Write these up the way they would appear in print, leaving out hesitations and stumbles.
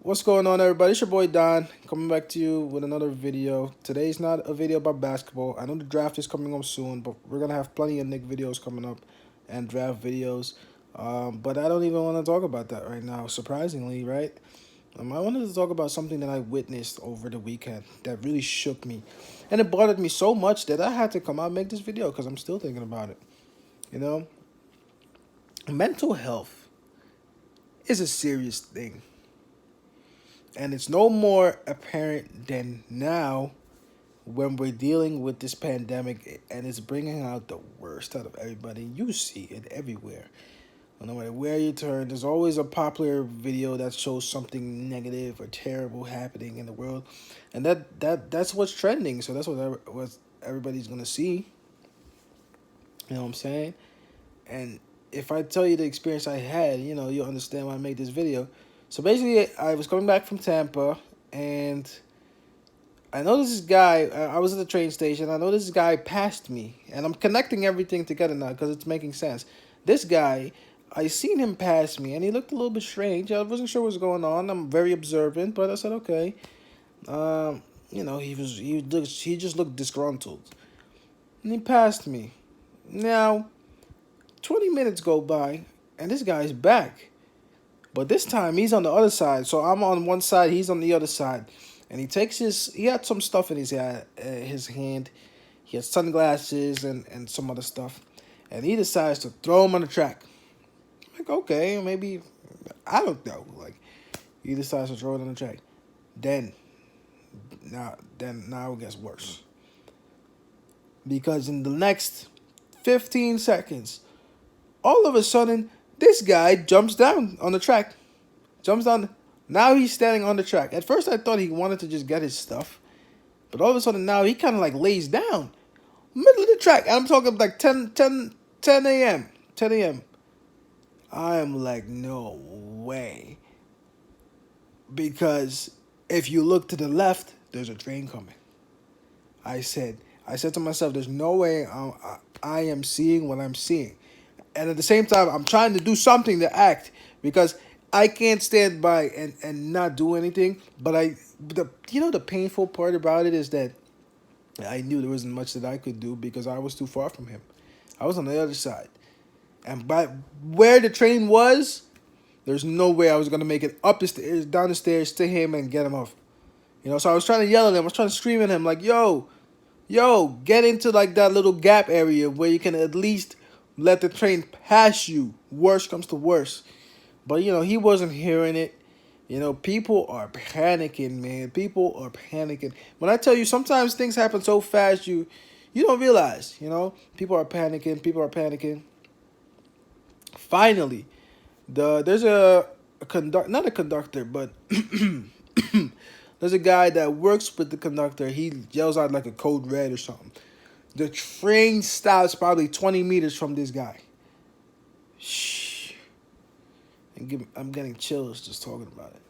What's going on, everybody? It's your boy Don coming back to you with another video. Today's not a video about basketball. I know the draft is coming up soon, but we're gonna have plenty of Nick videos coming up and draft videos. But I don't even want to talk about that right now, surprisingly, right? I wanted to talk about something that I witnessed over the weekend that really shook me. And it bothered me so much that I had to come out and make this video because I'm still thinking about it. You know, mental health is a serious thing. And it's no more apparent than now when we're dealing with this pandemic and it's bringing out the worst out of everybody. You see it everywhere. No matter where you turn, there's always a popular video that shows something negative or terrible happening in the world. And that's what's trending. So that's what everybody's going to see. You know what I'm saying? And if I tell you the experience I had, you'll understand why I made this video. So basically, I was coming back from Tampa, and I noticed this guy. I was at the train station. I noticed this guy passed me, and I'm connecting everything together now because it's making sense. This guy, I seen him pass me, and he looked a little bit strange. I wasn't sure what was going on. I'm very observant, but I said okay. He just looked disgruntled, and he passed me. Now, 20 minutes go by, and this guy's back. But this time he's on the other side. So I'm on one side, he's on the other side. And he had some stuff in his hand. He had sunglasses and some other stuff. And he decides to throw him on the track. Like, okay, maybe, I don't know. Like, he decides to throw it on the track. Now it gets worse. Because in the next 15 seconds, all of a sudden, this guy jumps down on the track. Jumps down. Now he's standing on the track. At first I thought he wanted to just get his stuff. But all of a sudden now he kind of like lays down. Middle of the track. I'm talking like 10 a.m. 10 a.m. I am like, no way. Because if you look to the left, there's a train coming. I said to myself, there's no way I am seeing what I'm seeing. And at the same time, I'm trying to do something to act because I can't stand by and not do anything. But the painful part about it is that I knew there wasn't much that I could do because I was too far from him. I was on the other side. And by where the train was, there's no way I was going to make it up the stairs, down the stairs to him and get him off. So I was trying to yell at him. I was trying to scream at him like, yo, get into like that little gap area where you can at least let the train pass you. Worst comes to worst. But, he wasn't hearing it. People are panicking, man. People are panicking. When I tell you, sometimes things happen so fast you don't realize, People are panicking. People are panicking. Finally, there's a conductor, not a conductor, but there's a guy that works with the conductor. He yells out like a code red or something. The train stops probably 20 meters from this guy. Shh. I'm getting chills just talking about it.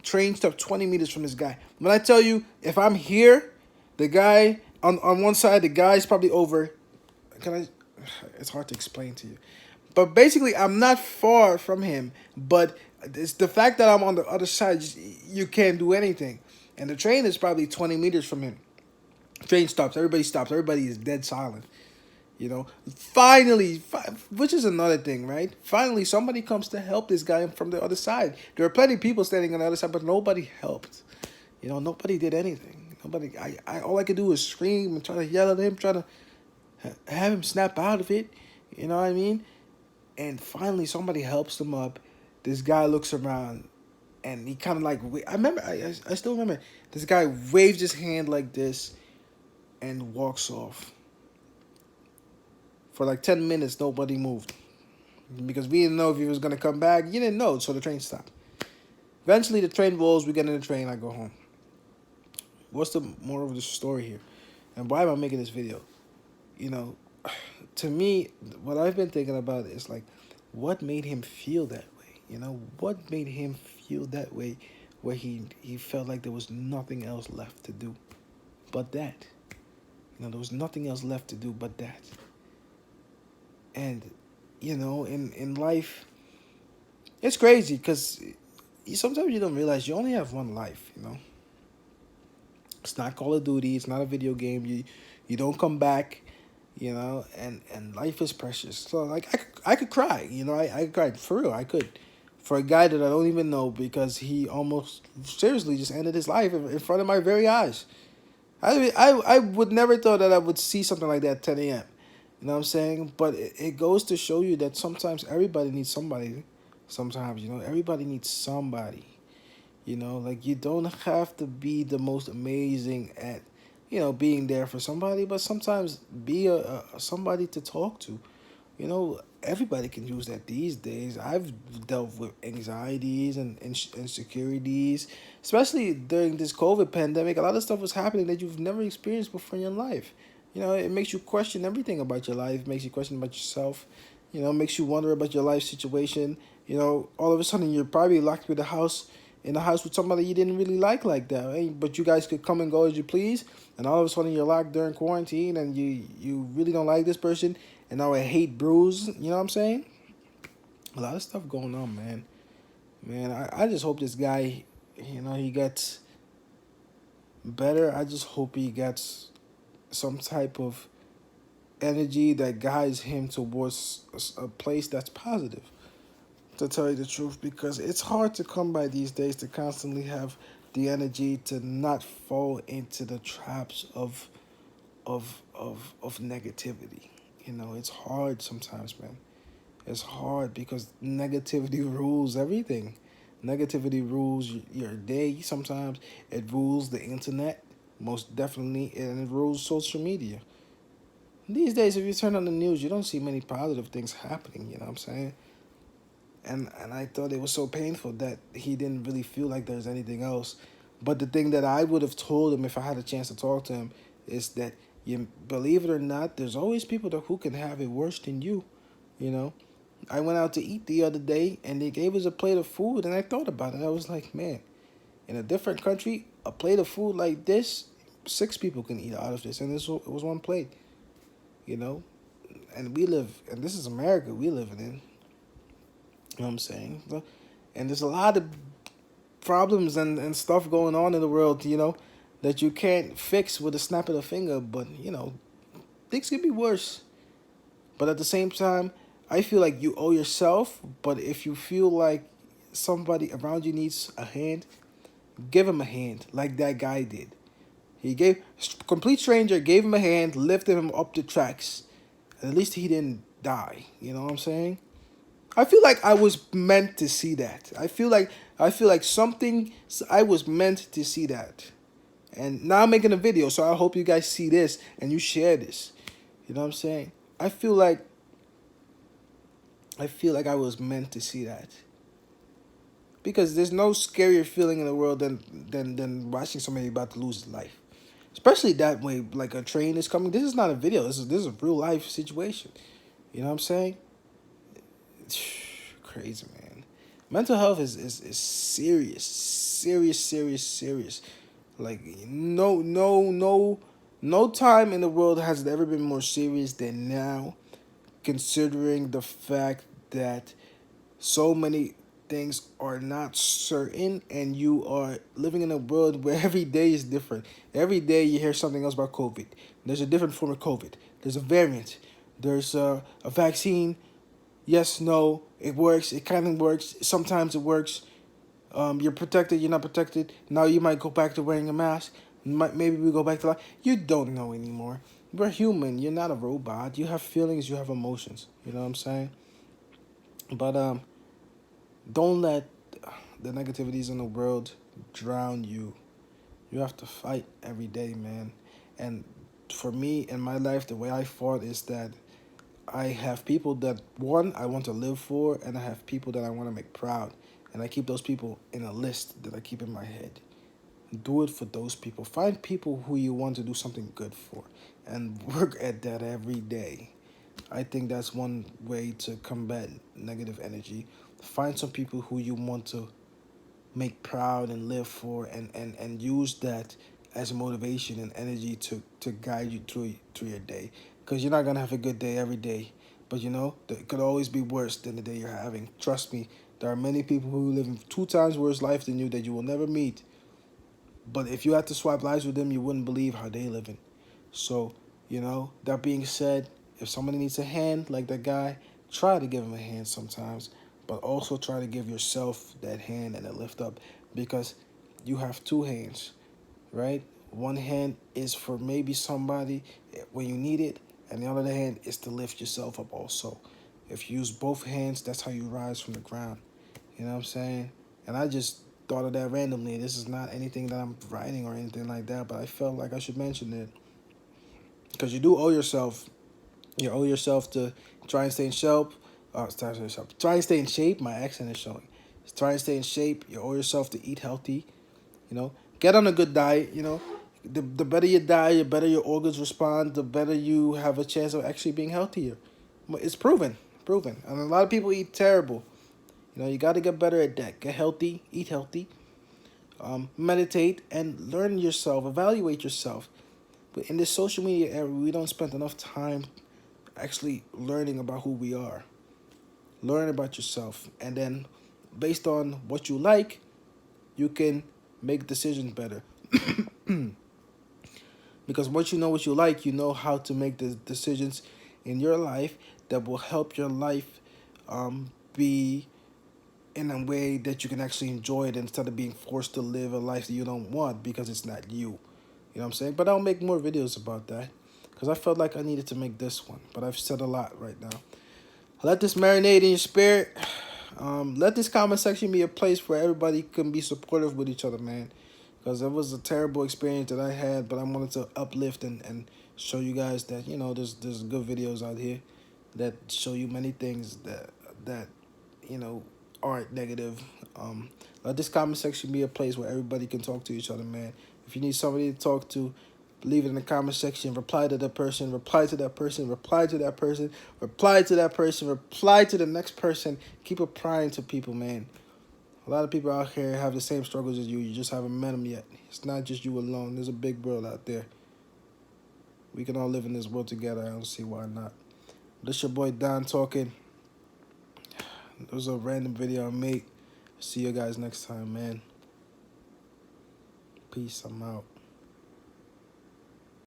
Train stopped 20 meters from this guy. When I tell you, if I'm here, the guy on one side, the guy's probably over. It's hard to explain to you. But basically, I'm not far from him. But it's the fact that I'm on the other side, you can't do anything. And the train is probably 20 meters from him. Train stops. Everybody stops. Everybody is dead silent. Finally, which is another thing, right? Finally, somebody comes to help this guy from the other side. There are plenty of people standing on the other side, but nobody helped. Nobody did anything. Nobody. All I could do was scream and try to yell at him, try to have him snap out of it. You know what I mean? And finally, somebody helps him up. This guy looks around, and he kind of like. I still remember. This guy waves his hand like this, and walks off. For like 10 minutes, nobody moved. Because we didn't know if he was going to come back. You didn't know, so the train stopped. Eventually, the train rolls. We get in the train. I go home. What's the moral of the story here? And why am I making this video? To me, what I've been thinking about is like, what made him feel that way? What made him feel that way where he felt like there was nothing else left to do but that. There was nothing else left to do but that. And, in life, it's crazy because sometimes you don't realize you only have one life. It's not Call of Duty. It's not a video game. You don't come back. And life is precious. So like I could cry. I could cry for real. I could, for a guy that I don't even know, because he almost seriously just ended his life in front of my very eyes. I would never thought that I would see something like that at 10 a.m. You know what I'm saying? But it goes to show you that sometimes everybody needs somebody. Sometimes, everybody needs somebody. Like, you don't have to be the most amazing at, being there for somebody, but sometimes be a somebody to talk to. Everybody can use that these days. I've dealt with anxieties and insecurities, especially during this COVID pandemic. A lot of stuff was happening that you've never experienced before in your life. It makes you question everything about your life, makes you question about yourself, makes you wonder about your life situation. All of a sudden you're probably locked in the house with somebody you didn't really like that, right? But you guys could come and go as you please, and all of a sudden you're locked during quarantine, and you really don't like this person, and now a hate brews. You know what I'm saying? A lot of stuff going on, man. Man, I just hope this guy, he gets better. I just hope he gets some type of energy that guides him towards a place that's positive, to tell you the truth, because it's hard to come by these days, to constantly have the energy to not fall into the traps of negativity. It's hard sometimes, man. It's hard because negativity rules everything. Negativity rules your day sometimes. It rules the internet, most definitely, and it rules social media. These days, if you turn on the news, you don't see many positive things happening. You know what I'm saying? And I thought it was so painful that he didn't really feel like there's anything else. But the thing that I would have told him if I had a chance to talk to him is that, you believe it or not, there's always people who can have it worse than you. You know, I went out to eat the other day and they gave us a plate of food, and I thought about it. I was like, man, in a different country, a plate of food like this, 6 people can eat out of this, and it was one plate. You know, and this is America we living in. You know what I'm saying? And there's a lot of problems and stuff going on in the world, that you can't fix with a snap of the finger. But, things can be worse. But at the same time, I feel like you owe yourself. But if you feel like somebody around you needs a hand, give him a hand like that guy did. He gave, complete stranger, gave him a hand, lifted him up the tracks. At least he didn't die. You know what I'm saying? I feel like I was meant to see that. I feel like something, I was meant to see that. And now I'm making a video, so I hope you guys see this and you share this. You know what I'm saying? I feel like I was meant to see that. Because there's no scarier feeling in the world than watching somebody about to lose his life. Especially that way, like a train is coming. This is not a video. This is a real life situation. You know what I'm saying? Crazy, man. Mental health is serious, serious, serious, serious. Like, no time in the world has it ever been more serious than now, considering the fact that so many things are not certain, and you are living in a world where every day is different. Every day you hear something else about COVID. There's a different form of COVID. There's a variant. There's a vaccine. Yes, no, it works. It kind of works. Sometimes it works. You're protected. You're not protected. Now you might go back to wearing a mask. Maybe we go back to life. You don't know anymore. You're human. You're not a robot. You have feelings. You have emotions. You know what I'm saying? But don't let the negativities in the world drown you. You have to fight every day, man. And for me in my life, the way I fought is that I have people that, one, I want to live for, and I have people that I want to make proud. And I keep those people in a list that I keep in my head. Do it for those people. Find people who you want to do something good for, and work at that every day. I think that's one way to combat negative energy. Find some people who you want to make proud and live for, and use that as motivation and energy to guide you through your day, because you're not going to have a good day every day, but it could always be worse than the day you're having. Trust me, There are many people who live in 2 times worse life than you that you will never meet. But if you had to swipe lives with them, you wouldn't believe how they living. So, that being said, if somebody needs a hand like that guy, try to give him a hand sometimes, but also try to give yourself that hand and a lift up, because you have two hands, right? One hand is for maybe somebody when you need it, and the other hand is to lift yourself up also. If you use both hands, that's how you rise from the ground. You know what I'm saying? And I just thought of that randomly. This is not anything that I'm writing or anything like that, but I felt like I should mention it. Because you do owe yourself. You owe yourself to try and stay in shape. Try and stay in shape. My accent is showing. Try and stay in shape. You owe yourself to eat healthy. Get on a good diet. The better you diet, the better your organs respond, the better you have a chance of actually being healthier. It's proven. And a lot of people eat terrible. You got to get better at that. Get healthy, eat healthy, meditate, and learn yourself, evaluate yourself. But in this social media era, we don't spend enough time actually learning about who we are. Learn about yourself. And then, based on what you like, you can make decisions better. Because once you know what you like, you know how to make the decisions in your life that will help your life be in a way that you can actually enjoy it instead of being forced to live a life that you don't want because it's not you. You know what I'm saying? But I'll make more videos about that because I felt like I needed to make this one. But I've said a lot right now. Let this marinate in your spirit. Let this comment section be a place where everybody can be supportive with each other, man. Because it was a terrible experience that I had, but I wanted to uplift and show you guys that, there's good videos out here that show you many things that aren't negative. Let this comment section be a place where everybody can talk to each other, man. If you need somebody to talk to, leave it in the comment section. Reply to that person. Reply to that person. Reply to that person. Reply to that person. Reply to the next person. Keep replying to people, man. A lot of people out here have the same struggles as you. You just haven't met them yet. It's not just you alone. There's a big world out there. We can all live in this world together. I don't see why not. This your boy Don talking. It was a random video I made. See you guys next time, man. Peace. I'm out.